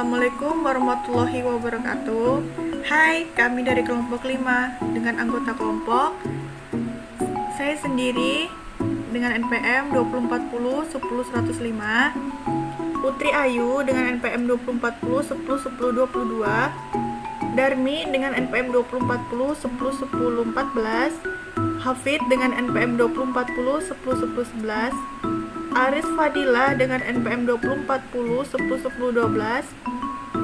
Assalamualaikum warahmatullahi wabarakatuh. Hai, kami dari kelompok 5 dengan anggota kelompok. Saya sendiri dengan NPM 2040 10105, Putri Ayu dengan NPM 2040 10 10 22, Darmi dengan NPM 2040 10 10 14, Hafid dengan NPM 2040 10 10 11, Aris Fadila dengan NPM 2040 10 10 12,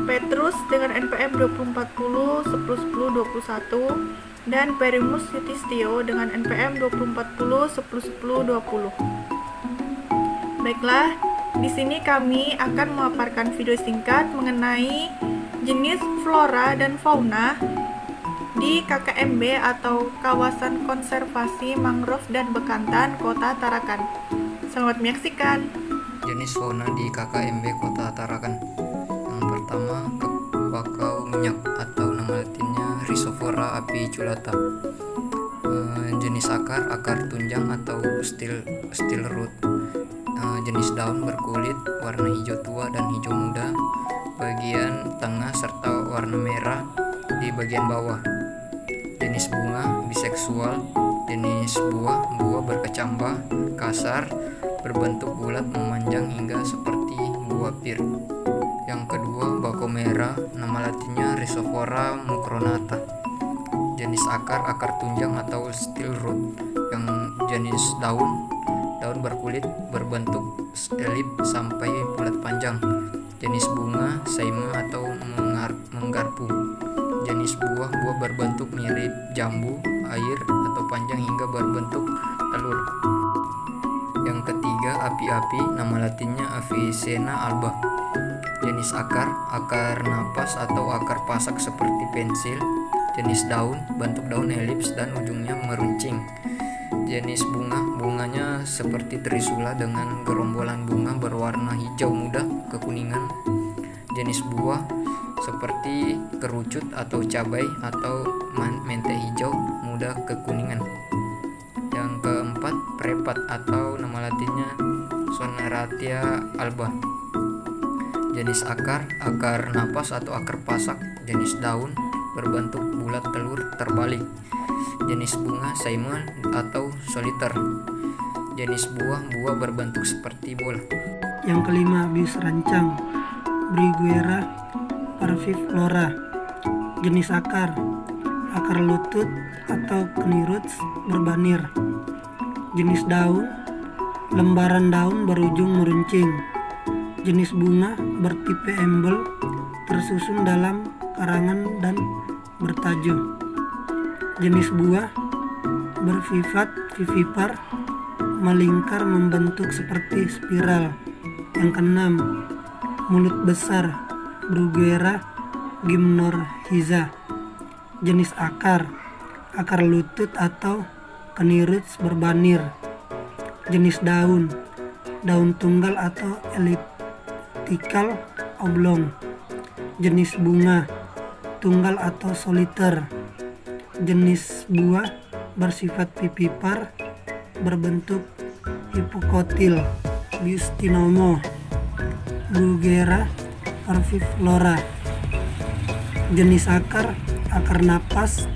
Petrus dengan NPM 2040 10 10 21, dan Perimus Yudhistio dengan NPM 2040 10 10 20. Baiklah, di sini kami akan memaparkan video singkat mengenai jenis flora dan fauna di KKMB atau Kawasan Konservasi Mangrove dan Bekantan, Kota Tarakan. Selamat menyaksikan. Jenis fauna di KKMB Kota Tarakan. Yang pertama, bakau minyak atau nama latinnya Rhizophora apiculata. Jenis akar tunjang atau still root. Jenis daun berkulit warna hijau tua dan hijau muda, bagian tengah serta warna merah di bagian bawah. Jenis bunga biseksual. Jenis buah berkecambah, kasar, berbentuk bulat memanjang hingga seperti buah pir. Yang kedua, bakau merah, nama latinnya Rhizophora mucronata. Jenis akar tunjang atau still root. Yang jenis daun berkulit berbentuk elip sampai bulat panjang. Jenis bunga saima atau menggarpu. Jenis buah berbentuk mirip jambu air atau panjang hingga berbentuk telur. Yang ketiga, api-api, nama latinnya Avicenna alba. Jenis akar napas atau akar pasak seperti pensil. Jenis daun, bentuk daun elips dan ujungnya meruncing. Jenis bunganya seperti trisula dengan gerombolan bunga berwarna hijau muda kekuningan. Jenis buah seperti kerucut atau cabai atau mente hijau muda kekuningan. Yang keempat, prepat atau nama latinnya Soneratia alba. Jenis akar napas atau akar pasak. Jenis daun berbentuk bulat telur terbalik. Jenis bunga saima atau soliter. Jenis buah berbentuk seperti bola. Yang kelima, bius rancang, Briguera parviflora. Jenis akar lutut atau kniroots berbanir. Jenis daun, lembaran daun berujung meruncing. Jenis bunga bertipe embel, tersusun dalam karangan dan bertajuk. Jenis buah vivipar, melingkar membentuk seperti spiral. Yang keenam, mulut besar, Bruguera gymnorrhiza. Jenis akar lutut atau kniroots berbanir. Jenis daun tunggal atau elliptical oblong. Jenis bunga tunggal atau soliter. Jenis buah bersifat vivipar, berbentuk hipokotil. Biustinomo, Bruguera parviflora. Jenis akar napas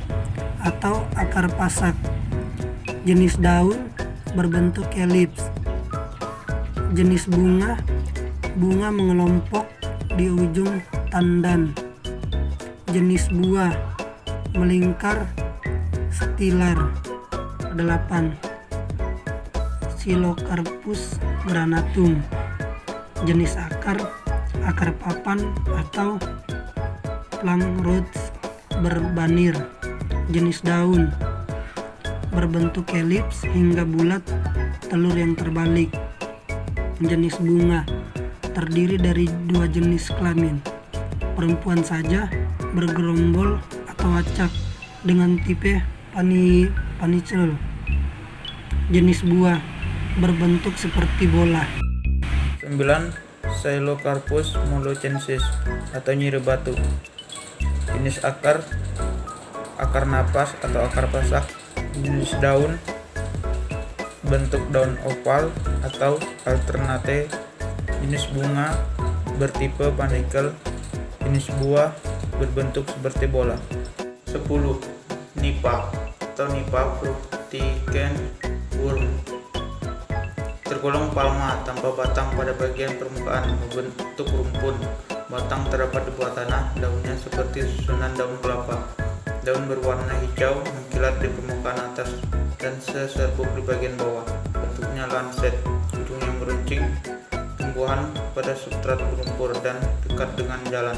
atau akar pasak. Jenis daun berbentuk elips. Jenis bunga mengelompok di ujung tandan. Jenis buah melingkar stilar. 8. Silocarpus granatum. Jenis akar papan atau plank roots berbanir. Jenis daun berbentuk elips hingga bulat, telur yang terbalik. Jenis bunga terdiri dari 2 jenis kelamin, perempuan saja, bergerombol atau acak dengan tipe panicel. Jenis buah berbentuk seperti bola. 9. Silocarpus molucensis atau nyiri batu. Jenis akar napas atau akar pasak. Jenis daun bentuk daun oval atau alternate. Jenis bunga bertipe panikel. Jenis buah berbentuk seperti bola. 10. Nipa atau Nipa fructican worm. Tergolong palma tanpa batang pada bagian permukaan, membentuk rumpun. Batang terdapat di bawah tanah, daunnya seperti susunan daun kelapa. Daun berwarna hijau mengkilat di permukaan atas dan seserbuk di bagian bawah. Bentuknya lancet, ujungnya meruncing. Tumbuhan pada substrat berlumpur dan dekat dengan jalan.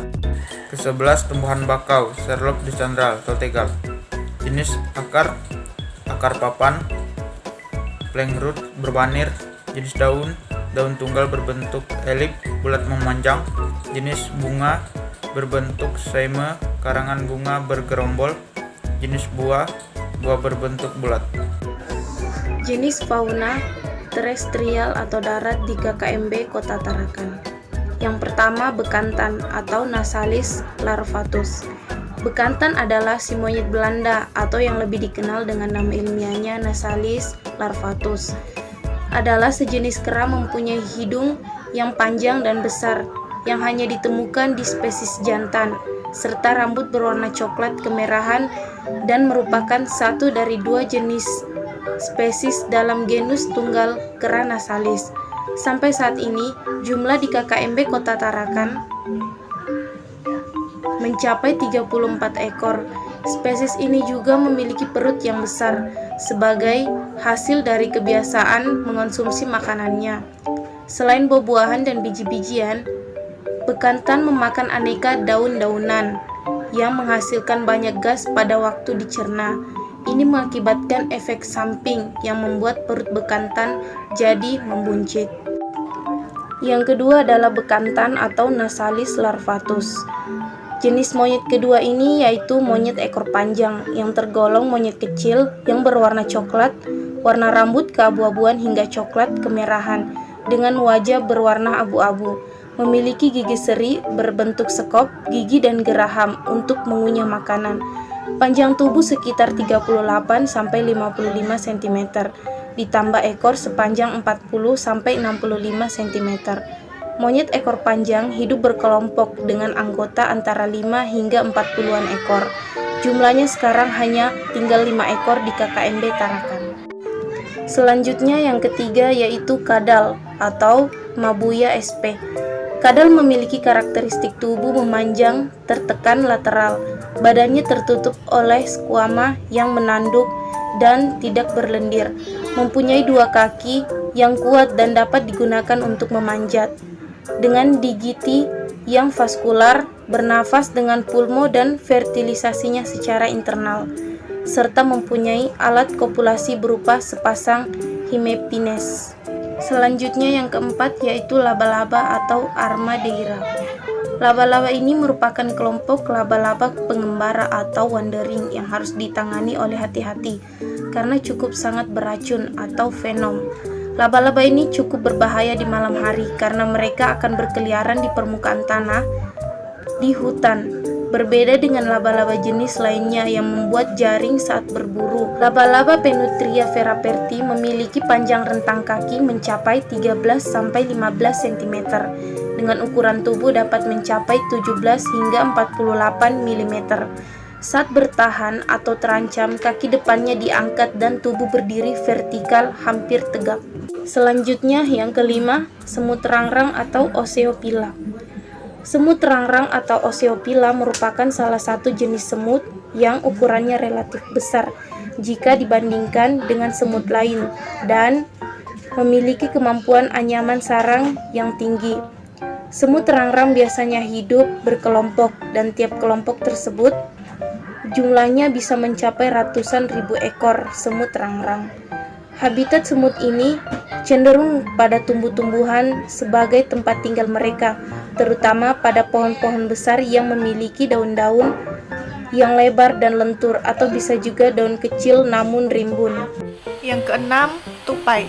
Ke-11. Tumbuhan bakau, Sherlock dicandral atau tegal. Jenis akar papan, plank root berbanir. Jenis daun tunggal berbentuk elip bulat memanjang. Jenis bunga berbentuk cyme, karangan bunga bergerombol. Jenis buah berbentuk bulat. Jenis fauna terestrial atau darat di KKMB Kota Tarakan. Yang pertama, bekantan atau Nasalis larvatus. Bekantan adalah si monyet Belanda atau yang lebih dikenal dengan nama ilmiahnya Nasalis larvatus. Adalah sejenis kera mempunyai hidung yang panjang dan besar yang hanya ditemukan di spesies jantan, serta rambut berwarna coklat kemerahan dan merupakan satu dari 2 jenis spesies dalam genus tunggal kera Nasalis. Sampai saat ini, jumlah di KKMB Kota Tarakan mencapai 34 ekor. Spesies ini juga memiliki perut yang besar sebagai hasil dari kebiasaan mengonsumsi makanannya. Selain buah-buahan dan biji-bijian, bekantan memakan aneka daun-daunan yang menghasilkan banyak gas pada waktu dicerna. Ini mengakibatkan efek samping yang membuat perut bekantan jadi membuncit. Yang kedua adalah bekantan atau Nasalis larvatus. Jenis monyet kedua ini yaitu monyet ekor panjang yang tergolong monyet kecil yang berwarna coklat, warna rambut keabu-abuan hingga coklat kemerahan dengan wajah berwarna abu-abu. Memiliki gigi seri berbentuk sekop, gigi dan geraham untuk mengunyah makanan. Panjang tubuh sekitar 38 sampai 55 cm, ditambah ekor sepanjang 40 sampai 65 cm. Monyet ekor panjang hidup berkelompok dengan anggota antara 5 hingga 40-an ekor. Jumlahnya sekarang hanya tinggal 5 ekor di KKMB Tarakan. Selanjutnya yang ketiga yaitu kadal atau Mabuya sp. Kadal memiliki karakteristik tubuh memanjang, tertekan lateral. Badannya tertutup oleh squama yang menanduk dan tidak berlendir. Mempunyai 2 kaki yang kuat dan dapat digunakan untuk memanjat. Dengan digiti yang vaskular, bernafas dengan pulmo dan fertilisasinya secara internal, serta mempunyai alat kopulasi berupa sepasang hemipines. Selanjutnya yang keempat yaitu laba-laba atau Armadillo. Laba-laba ini merupakan kelompok laba-laba pengembara atau wandering yang harus ditangani oleh hati-hati karena cukup sangat beracun atau venom. Laba-laba ini cukup berbahaya di malam hari karena mereka akan berkeliaran di permukaan tanah di hutan. Berbeda dengan laba-laba jenis lainnya yang membuat jaring saat berburu. Laba-laba Penutria veraperti memiliki panjang rentang kaki mencapai 13 sampai 15 cm dengan ukuran tubuh dapat mencapai 17 hingga 48 mm. Saat bertahan atau terancam, kaki depannya diangkat dan tubuh berdiri vertikal hampir tegak. Selanjutnya yang kelima, semut rangrang atau Oseopila. Semut rangrang atau Oseopila merupakan salah satu jenis semut yang ukurannya relatif besar jika dibandingkan dengan semut lain dan memiliki kemampuan anyaman sarang yang tinggi. Semut rangrang biasanya hidup berkelompok dan tiap kelompok tersebut jumlahnya bisa mencapai ratusan ribu ekor semut rangrang. Habitat semut ini cenderung pada tumbuh-tumbuhan sebagai tempat tinggal mereka, terutama pada pohon-pohon besar yang memiliki daun-daun yang lebar dan lentur atau bisa juga daun kecil namun rimbun. Yang keenam, tupai.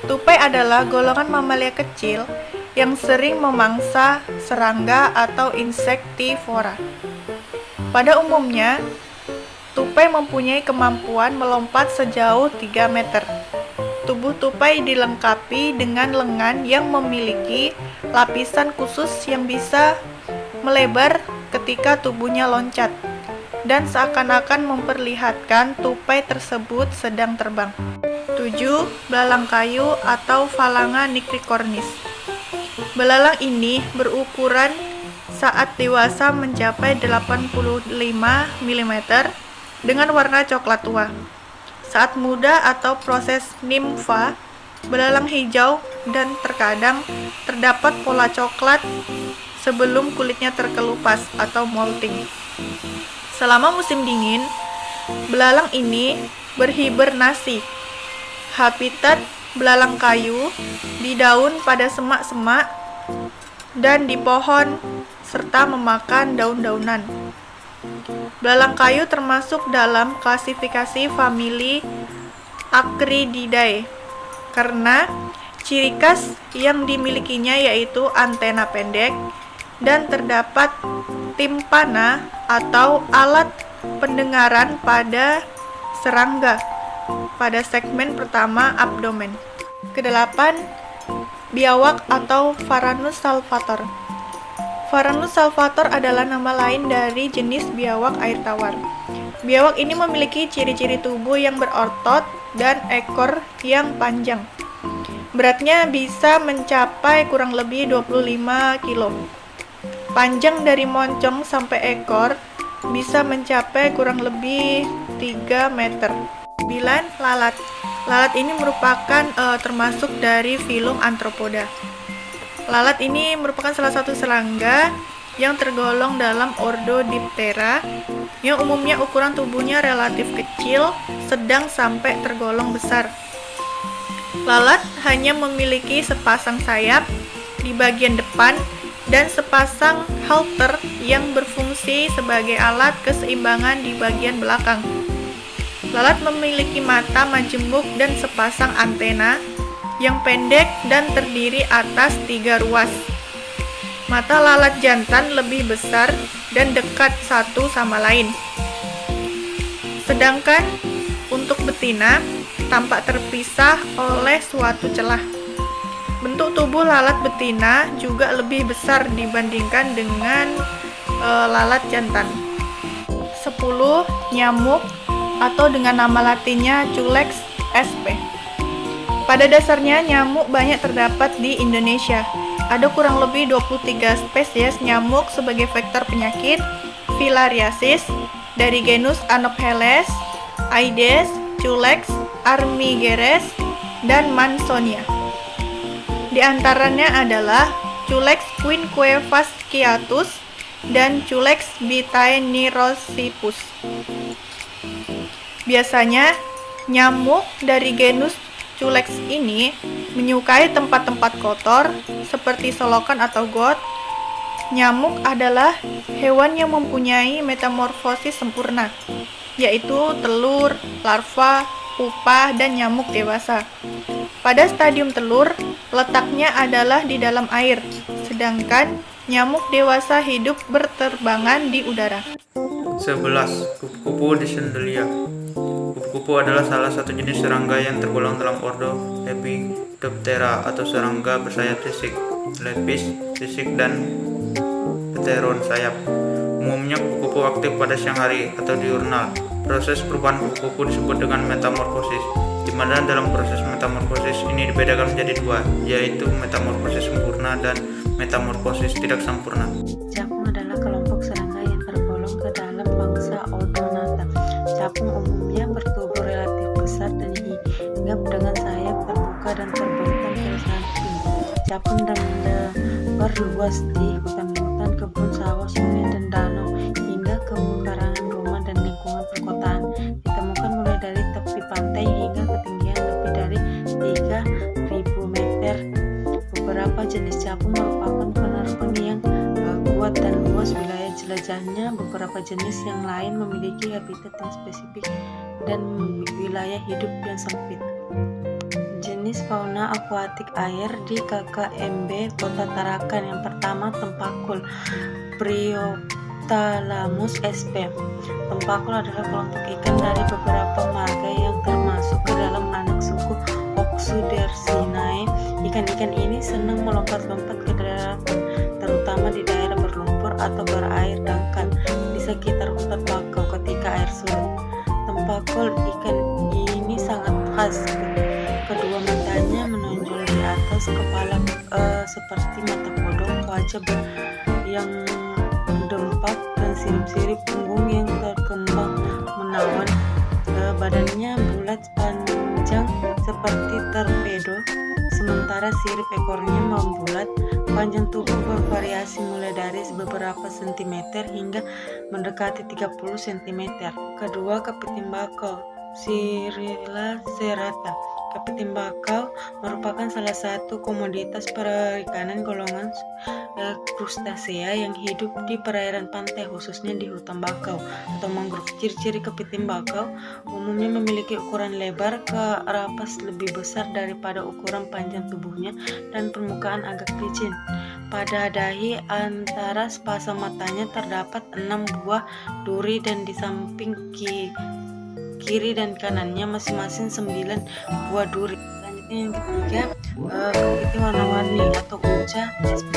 Tupai adalah golongan mamalia kecil yang sering memangsa serangga atau insektivora. Pada umumnya, tupai mempunyai kemampuan melompat sejauh 3 meter. Tubuh tupai dilengkapi dengan lengan yang memiliki lapisan khusus yang bisa melebar ketika tubuhnya loncat, dan seakan-akan memperlihatkan tupai tersebut sedang terbang. 7. Belalang kayu atau Phalaenga nicricornis. Belalang ini berukuran saat dewasa mencapai 85 mm dengan warna coklat tua. Saat muda atau proses nimfa, belalang hijau dan terkadang terdapat pola coklat sebelum kulitnya terkelupas atau molting. Selama musim dingin, belalang ini berhibernasi. Habitat belalang kayu di daun pada semak-semak dan di pohon serta memakan daun-daunan. Belalang kayu termasuk dalam klasifikasi famili Acrididae karena ciri khas yang dimilikinya yaitu antena pendek dan terdapat timpana atau alat pendengaran pada serangga pada segmen pertama abdomen. Kedelapan, biawak atau Varanus salvator. Varanus salvator adalah nama lain dari jenis biawak air tawar. Biawak ini memiliki ciri-ciri tubuh yang berotot dan ekor yang panjang. Beratnya bisa mencapai kurang lebih 25 kg. Panjang dari moncong sampai ekor bisa mencapai kurang lebih 3 meter. 9. Lalat. Lalat ini merupakan termasuk dari filum Arthropoda. Lalat ini merupakan salah satu serangga yang tergolong dalam ordo Diptera yang umumnya ukuran tubuhnya relatif kecil, sedang sampai tergolong besar. Lalat hanya memiliki sepasang sayap di bagian depan dan sepasang halter yang berfungsi sebagai alat keseimbangan di bagian belakang. Lalat memiliki mata majemuk dan sepasang antena yang pendek dan terdiri atas 3 ruas. Mata lalat jantan lebih besar dan dekat satu sama lain. Sedangkan untuk betina tampak terpisah oleh suatu celah. Bentuk tubuh lalat betina juga lebih besar dibandingkan dengan lalat jantan. 10. Nyamuk atau dengan nama latinnya Culex sp. Pada dasarnya nyamuk banyak terdapat di Indonesia. Ada kurang lebih 23 spesies nyamuk sebagai vektor penyakit filariasis dari genus Anopheles, Aedes, Culex, Armigerez, dan Mansonia. Di antaranya adalah Culex quinquefasciatus dan Culex bitaenirosipus. Biasanya, nyamuk dari genus Culex ini menyukai tempat-tempat kotor seperti selokan atau got. Nyamuk adalah hewan yang mempunyai metamorfosis sempurna, yaitu telur, larva, pupa, dan nyamuk dewasa. Pada stadium telur, letaknya adalah di dalam air, sedangkan nyamuk dewasa hidup berterbangan di udara. 11. Kupu-kupu Disendalia. Kupu-kupu adalah salah satu jenis serangga yang tergolong dalam ordo Lepidoptera atau serangga bersayap sisik, lepis, sisik, dan pteron sayap. Umumnya kupu-kupu aktif pada siang hari atau diurnal. Proses perubahan kupu-kupu disebut dengan metamorfosis, di mana dalam proses metamorfosis ini dibedakan menjadi 2, yaitu metamorfosis sempurna dan metamorfosis tidak sempurna. Capung adalah kelompok serangga yang tergolong ke dalam bangsa Odonata. Capung umumnya bertubuh relatif besar dan hinggap dengan sayap terbuka dan terbentang ke samping. Capung menyebar luas di hutan-hutan, kebun sawah, sungai, dan danau hingga pemekarangan rumah dan lingkungan perkotaan. Ditemukan mulai dari tepi pantai hingga ketinggian lebih dari 3.000 meter. Beberapa jenis capung merupakan penerbang yang kuat dan luas wilayah jelajahnya. Beberapa jenis yang lain memiliki habitat yang spesifik dan wilayah hidup yang sempit. Jenis fauna akuatik air di KKMB Kota Tarakan. Yang pertama, tempakul Priophthalmus sp. Tempakul adalah kelompok ikan dari beberapa marga yang termasuk ke dalam anak suku Oxudersinae. Ikan-ikan ini senang melompat-lompat ke daratan, terutama di daerah berlumpur atau berair dangkal di sekitar hutan bakau ketika air surut. Tembakau ikan ini sangat khas. Kedua matanya menonjol di atas kepala seperti mata kodok, wajah yang dempak dan sirip-sirip punggung yang terkembang menawan. Badannya bulat panjang seperti torpedo, sementara sirip ekornya membulat. Panjang tubuh bervariasi mulai dari beberapa sentimeter hingga mendekati 30 cm. Kedua, kepiting bakau, Cirrilla serrata. Kepiting bakau merupakan salah satu komoditas perikanan golongan krustasea yang hidup di perairan pantai, khususnya di hutan bakau atau mangrove. Ciri-ciri kepiting bakau umumnya memiliki ukuran lebar kerapas lebih besar daripada ukuran panjang tubuhnya dan permukaan agak licin. Pada dahi antara sepasang matanya terdapat 6 buah duri dan di samping kiri dan kanannya masing-masing 9 buah duri. Selanjutnya yang ketiga, kepiting warna-warni atau uca SP.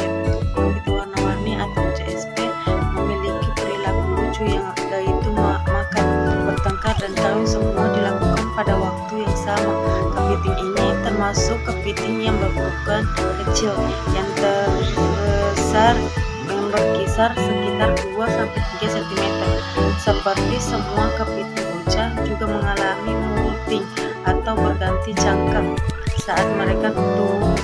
Kepiting warna-warni atau uca SP memiliki perilaku lucu yaitu makan, bertengkar, dan kawin semua dilakukan pada waktu yang sama. Kepiting ini termasuk kepiting yang berukuran kecil, yang terbesar yang berkisar sekitar 2-3 cm. Seperti semua kepiting uca juga mengalami molting atau berganti cangkang saat mereka tumbuh.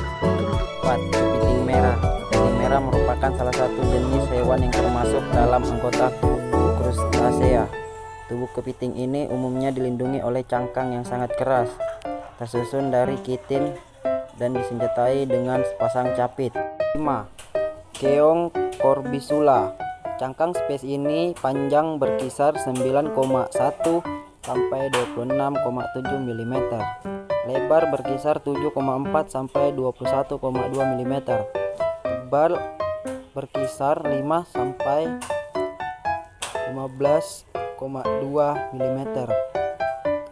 4. Kepiting merah. Kepiting merah merupakan salah satu jenis hewan yang termasuk dalam anggota krustasea. Tubuh kepiting ini umumnya dilindungi oleh cangkang yang sangat keras, tersusun dari kitin dan disenjatai dengan sepasang capit. 5. Keong corbicula. Cangkang spesies ini panjang berkisar 9,1 sampai 26,7 mm. Lebar berkisar 7,4 sampai 21,2 mm. Tebal berkisar 5 sampai 15,2 mm.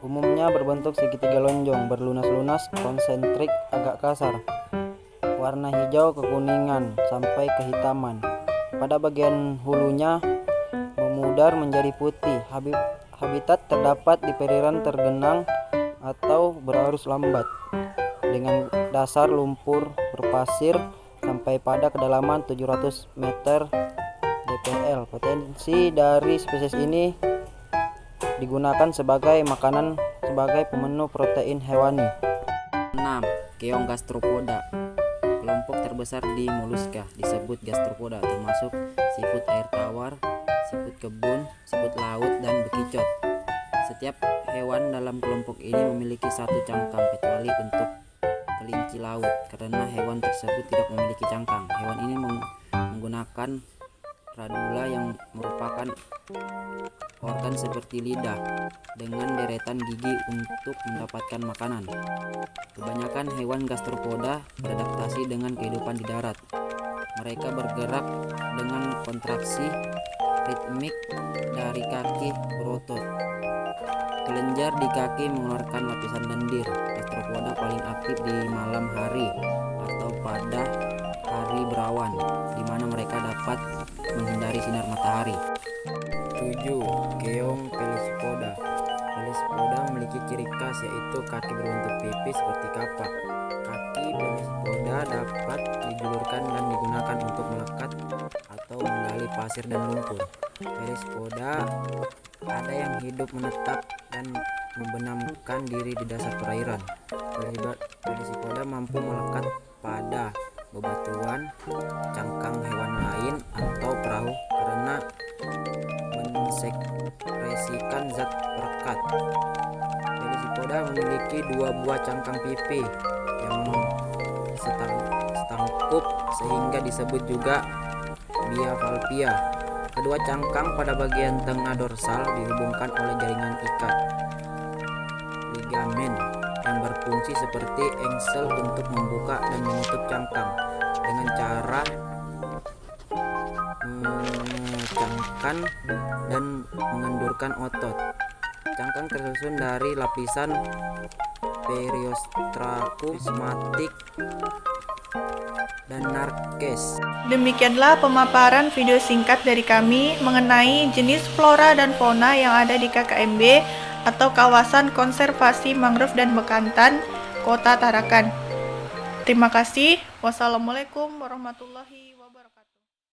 Umumnya berbentuk segitiga lonjong, berlunas-lunas, konsentrik, agak kasar. Warna hijau kekuningan sampai kehitaman. Pada bagian hulunya memudar menjadi putih. Habitat terdapat di perairan tergenang atau berarus lambat dengan dasar lumpur berpasir sampai pada kedalaman 700 meter dpl. Potensi dari spesies ini digunakan sebagai makanan sebagai pemenuh protein hewani. 6. Keong gastropoda. Kelompok terbesar di moluska disebut gastropoda, termasuk siput air tawar, siput kebun, siput laut, dan bekicot. Setiap hewan dalam kelompok ini memiliki satu cangkang kecuali untuk kelinci laut, karena hewan tersebut tidak memiliki cangkang. Hewan ini menggunakan radula yang merupakan organ seperti lidah dengan deretan gigi untuk mendapatkan makanan. Kebanyakan hewan gastropoda beradaptasi dengan kehidupan di darat. Mereka bergerak dengan kontraksi ritmik dari kaki berotot. Kelenjar di kaki mengeluarkan lapisan lendir. Gastropoda paling aktif di malam hari atau pada hari berawan, di mana mereka dapat menghindari sinar matahari. 7. Keong Pelecypoda. Pelecypoda memiliki ciri khas yaitu kaki berbentuk pipis seperti kapak. Kaki Pelecypoda dapat dijulurkan dan digunakan untuk melekat atau menggali pasir dan lumpur. Pelecypoda ada yang hidup menetap dan membenamkan diri di dasar perairan. Pelecypoda mampu melekat pada bebatuan, cangkang hewan lain, atau perahu karena mensekresikan zat perekat. Pelecypoda memiliki 2 buah cangkang pipi yang setangkup sehingga disebut juga bivalvia. Kedua cangkang pada bagian tengah dorsal dihubungkan oleh jaringan ikat ligamen yang berfungsi seperti engsel untuk membuka dan menutup cangkang dengan cara mengecangkan dan mengendurkan otot. Cangkang tersusun dari lapisan periostratum prismatik dan narkes. Demikianlah pemaparan video singkat dari kami mengenai jenis flora dan fauna yang ada di KKMB atau Kawasan Konservasi Mangrove dan Bekantan, Kota Tarakan. Terima kasih. Wassalamualaikum warahmatullahi wabarakatuh.